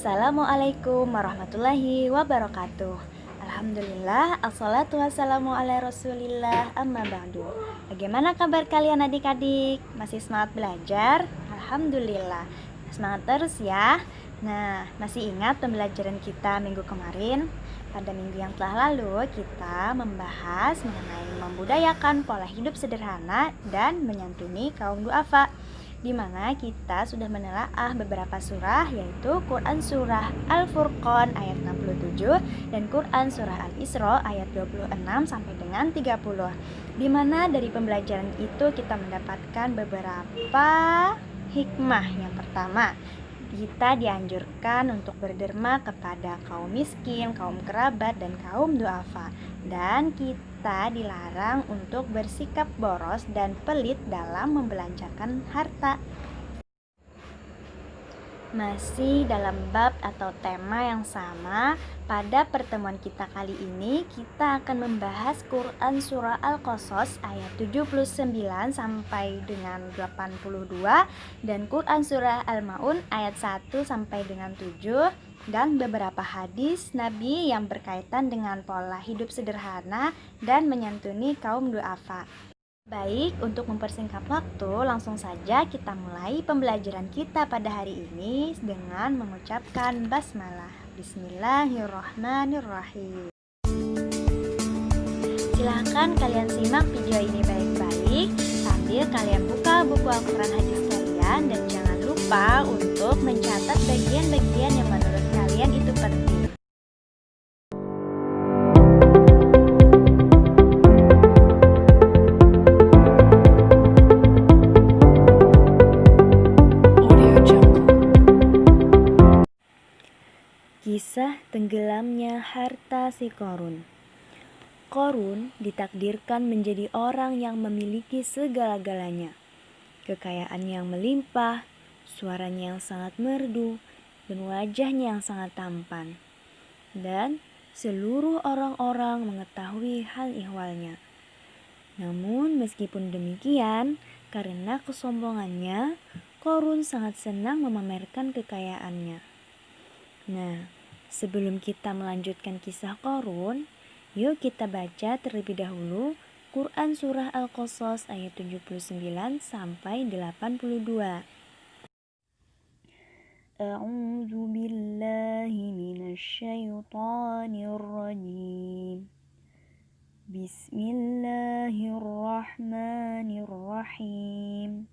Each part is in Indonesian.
Assalamualaikum warahmatullahi wabarakatuh. Alhamdulillah, assalatu wassalamu ala rasulillah, amma ba'du. Bagaimana kabar kalian adik-adik? Masih semangat belajar? Alhamdulillah, semangat terus ya. Nah, masih ingat pembelajaran kita minggu kemarin? Pada minggu yang telah lalu, kita membahas mengenai membudayakan pola hidup sederhana dan menyantuni kaum duafa, di mana kita sudah menelaah beberapa surah, yaitu Quran Surah Al-Furqan ayat 67 dan Quran Surah Al-Isra ayat 26 sampai dengan 30. Di mana dari pembelajaran itu kita mendapatkan beberapa hikmah. Yang pertama, kita dianjurkan untuk berderma kepada kaum miskin, kaum kerabat, dan kaum duafa. Dan kita dilarang untuk bersikap boros dan pelit dalam membelanjakan harta. Masih dalam bab atau tema yang sama, pada pertemuan kita kali ini kita akan membahas Quran Surah Al-Qasas ayat 79 sampai dengan 82 dan Quran Surah Al-Ma'un ayat 1 sampai dengan 7 dan beberapa hadis Nabi yang berkaitan dengan pola hidup sederhana dan menyantuni kaum duafa. Baik, untuk mempersingkat waktu, langsung saja kita mulai pembelajaran kita pada hari ini dengan mengucapkan basmalah. Bismillahirrahmanirrahim. Silahkan kalian simak video ini baik-baik sambil kalian buka buku Al-Quran hadis kalian, dan jangan lupa untuk mencatat bagian-bagian yang menurut kalian itu penting. Kisah tenggelamnya harta si Qorun. Qorun ditakdirkan menjadi orang yang memiliki segala-galanya. Kekayaan yang melimpah, suaranya yang sangat merdu, dan wajahnya yang sangat tampan. Dan seluruh orang-orang mengetahui hal ihwalnya. Namun meskipun demikian, karena kesombongannya, Qorun sangat senang memamerkan kekayaannya. Nah, sebelum kita melanjutkan kisah Qorun, yuk kita baca terlebih dahulu Quran Surah Al-Qasas ayat 79 sampai 82. A'udzu billahi minasyaitonir rajim. Bismillahirrahmanirrahim.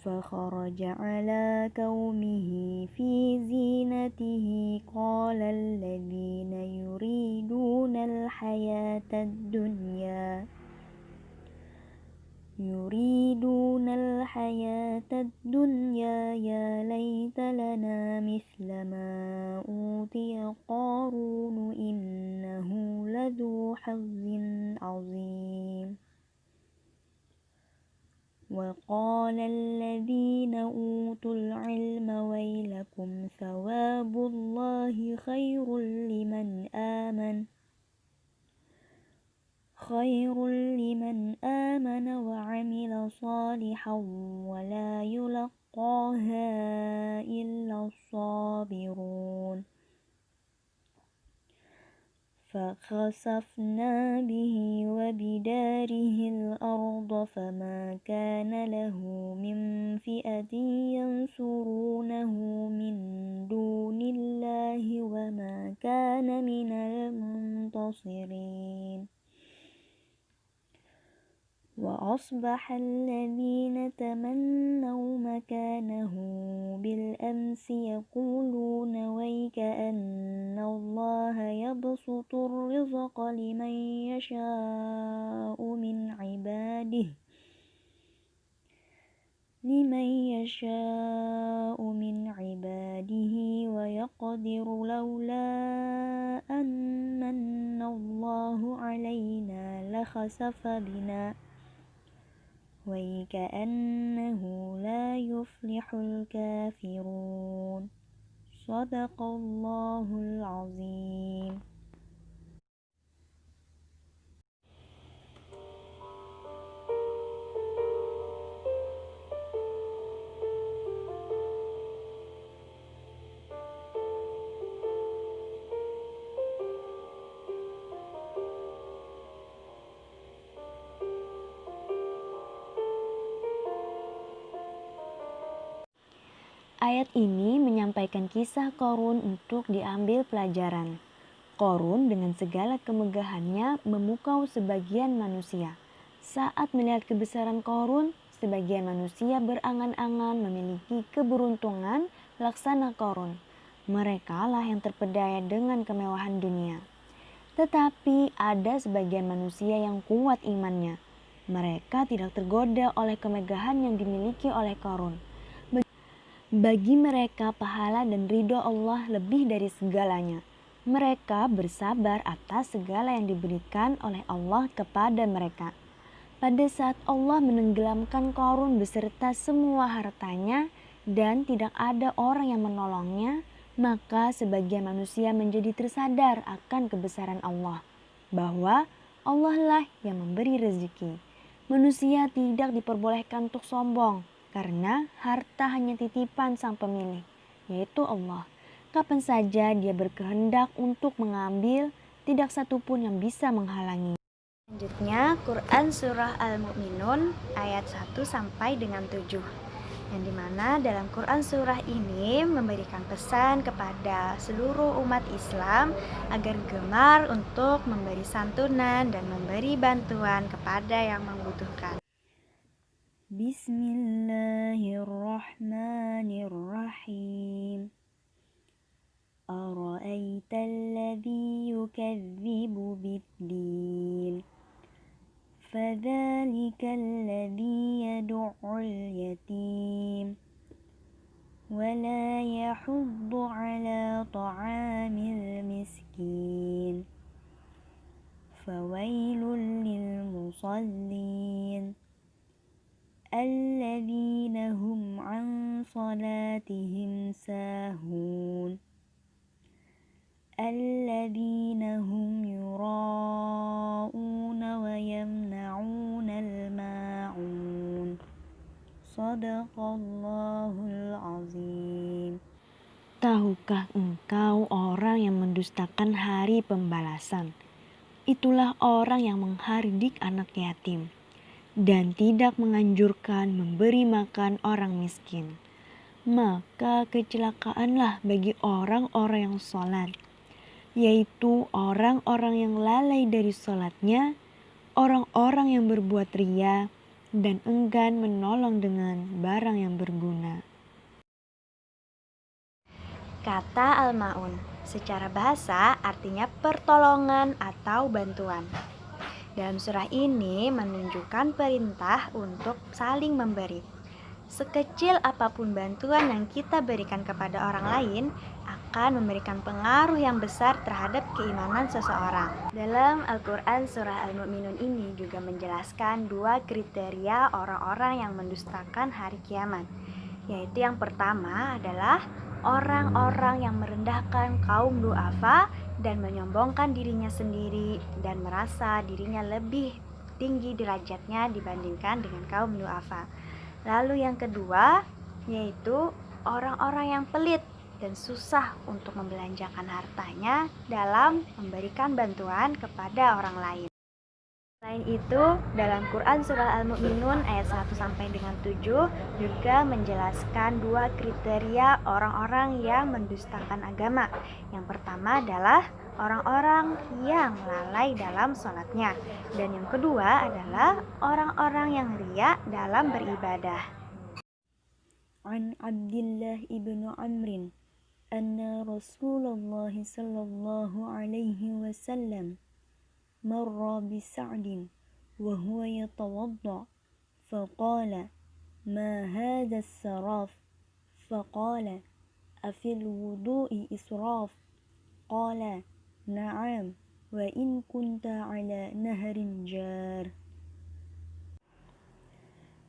فخرج على قومه في زينته قال الذين يريدون الحياة الدنيا يا ليت لنا مثل ما أوتي قارون إنه لذو حظ عظيم. وقال الذين أوتوا العلم ويلكم ثواب الله خير لمن آمن وعمل صالحا ولا يلقاها إلا الصابرون. فخسفنا به وبداره الأرض فما كان له من فئة ينصرونه من دون الله وما كان من المنتصرين. وأصبح الذين تمنوا مكانه بالأمس يقولون ويك أن الله يبسط الرزق لمن يشاء من عباده ويقدر لولا أن الله علينا لخسف بنا وكأنه لا يفلح الكافرون. صدق الله العظيم. Ayat ini menyampaikan kisah Qarun untuk diambil pelajaran. Qarun dengan segala kemegahannya memukau sebagian manusia. Saat melihat kebesaran Qarun, sebagian manusia berangan-angan memiliki keberuntungan laksana Qarun. Mereka lah yang terpedaya dengan kemewahan dunia. Tetapi ada sebagian manusia yang kuat imannya. Mereka tidak tergoda oleh kemegahan yang dimiliki oleh Qarun. Bagi mereka pahala dan ridho Allah lebih dari segalanya. Mereka bersabar atas segala yang diberikan oleh Allah kepada mereka. Pada saat Allah menenggelamkan Qarun beserta semua hartanya dan tidak ada orang yang menolongnya, maka sebagian manusia menjadi tersadar akan kebesaran Allah, bahwa Allah lah yang memberi rezeki. Manusia tidak diperbolehkan untuk sombong, karena harta hanya titipan sang pemilik, yaitu Allah. Kapan saja dia berkehendak untuk mengambil, tidak satupun yang bisa menghalangi. Selanjutnya, Quran Surah Al-Mu'minun ayat 1 sampai dengan 7. Yang dimana dalam Quran Surah ini memberikan pesan kepada seluruh umat Islam agar gemar untuk memberi santunan dan memberi bantuan kepada yang membutuhkan. Bismillahirrahmanirrahim. Ara'aita alladhi yukadzibu bid-din, fadzalika alladhi yad'ul yatim wala yahuddu ala ta'amil miskin, fawailul lil musallin alladzina hum an salatihim sahun alladzina hum yura'una wa yamna'una al-ma'un. Shadaqallahul azim. Tahukah engkau orang yang mendustakan hari pembalasan? Itulah orang yang menghardik anak yatim dan tidak menganjurkan memberi makan orang miskin. Maka kecelakaanlah bagi orang-orang yang sholat, yaitu orang-orang yang lalai dari sholatnya, orang-orang yang berbuat ria dan enggan menolong dengan barang yang berguna. Kata Al-Ma'un secara bahasa artinya pertolongan atau bantuan. Dalam surah ini menunjukkan perintah untuk saling memberi. Sekecil apapun bantuan yang kita berikan kepada orang lain akan memberikan pengaruh yang besar terhadap keimanan seseorang. Dalam Al-Quran Surah Al-Mu'minun ini juga menjelaskan dua kriteria orang-orang yang mendustakan hari kiamat, yaitu yang pertama adalah orang-orang yang merendahkan kaum du'afa dan menyombongkan dirinya sendiri dan merasa dirinya lebih tinggi derajatnya dibandingkan dengan kaum du'afa. Lalu yang kedua yaitu orang-orang yang pelit dan susah untuk membelanjakan hartanya dalam memberikan bantuan kepada orang lain. Selain itu, dalam Quran Surah Al-Mu'minun ayat 1 sampai dengan 7 juga menjelaskan dua kriteria orang-orang yang mendustakan agama. Yang pertama adalah orang-orang yang lalai dalam sholatnya, dan yang kedua adalah orang-orang yang riya dalam beribadah. An Abdullah ibnu Amrin anna Rasulullah sallallahu alaihi wasallam مر بسعد وهو يتوضأ فقال ما هذا السراف فقال أفي الوضوء إسراف قال نعم وإن كنت على نهر جار.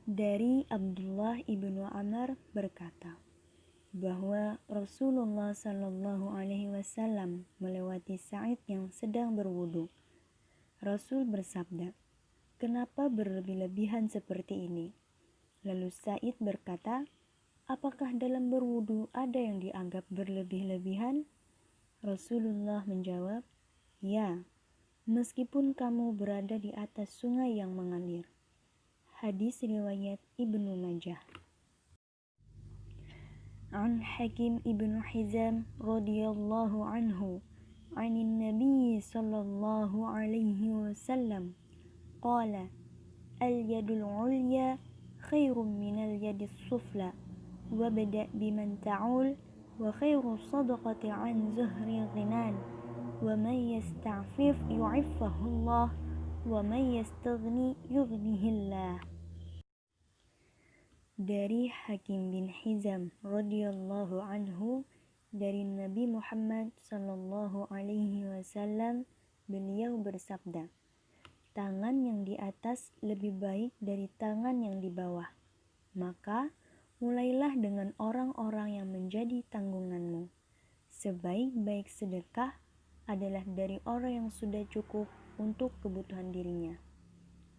Dari Abdullah ibnu Amr berkata bahwa Rasulullah Shallallahu Alaihi Wasallam melewati Sa'id yang sedang berwudu. Rasul bersabda, "Kenapa berlebih-lebihan seperti ini?" Lalu Sa'id berkata, "Apakah dalam berwudu ada yang dianggap berlebih-lebihan?" Rasulullah menjawab, "Ya, meskipun kamu berada di atas sungai yang mengalir." Hadis riwayat Ibnu Majah. An Hakim ibnu Hizam radhiyallahu anhu anin Nabi sallallahu alaihi wasallam qala al-yadul ulya khairum minal yadis sufla wabda biman ta'ul wa khairu sadaqati an zuhri ghinan wa man yasta'fif yu'iffahu Allah wa man yastaghni yughnihillah. Dari Hakim bin Hizam radhiyallahu anhu, dari Nabi Muhammad sallallahu alaihi wasallam, beliau bersabda, tangan yang di atas lebih baik dari tangan yang di bawah. Maka mulailah dengan orang-orang yang menjadi tanggunganmu. Sebaik-baik sedekah adalah dari orang yang sudah cukup untuk kebutuhan dirinya.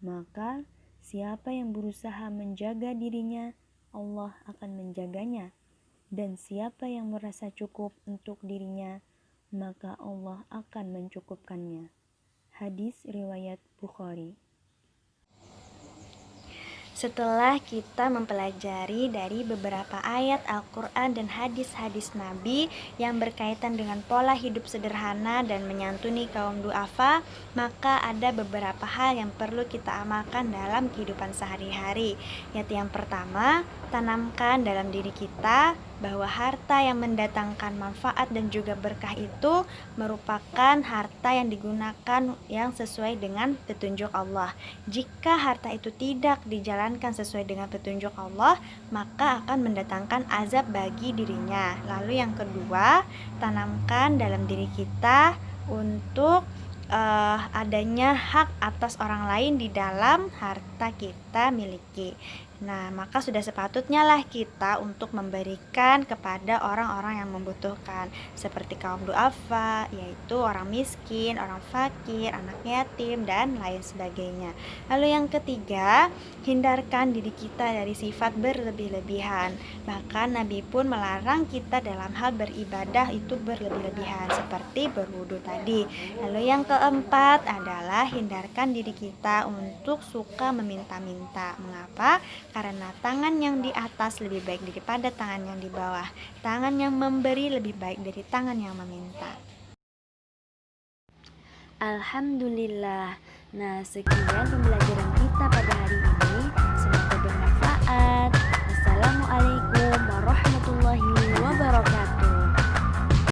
Maka siapa yang berusaha menjaga dirinya, Allah akan menjaganya. Dan siapa yang merasa cukup untuk dirinya, maka Allah akan mencukupkannya. Hadis riwayat Bukhari. Setelah kita mempelajari dari beberapa ayat Al-Quran dan hadis-hadis Nabi yang berkaitan dengan pola hidup sederhana dan menyantuni kaum du'afa, maka ada beberapa hal yang perlu kita amalkan dalam kehidupan sehari-hari. Yaitu yang pertama, tanamkan dalam diri kita bahwa harta yang mendatangkan manfaat dan juga berkah itu merupakan harta yang digunakan yang sesuai dengan petunjuk Allah. Jika harta itu tidak dijalankan sesuai dengan petunjuk Allah, maka akan mendatangkan azab bagi dirinya. Lalu yang kedua, tanamkan dalam diri kita untuk adanya hak atas orang lain di dalam harta kita miliki. Nah, maka sudah sepatutnya lah kita untuk memberikan kepada orang-orang yang membutuhkan, seperti kaum du'afa, yaitu orang miskin, orang fakir, anak yatim, dan lain sebagainya. Lalu yang ketiga, hindarkan diri kita dari sifat berlebih-lebihan. Bahkan Nabi pun melarang kita dalam hal beribadah itu berlebih-lebihan, seperti berwudu tadi. Lalu yang keempat adalah hindarkan diri kita untuk suka meminta-minta. Mengapa? Karena tangan yang di atas lebih baik daripada tangan yang di bawah. Tangan yang memberi lebih baik dari tangan yang meminta. Alhamdulillah. Nah, sekian pembelajaran kita pada hari ini.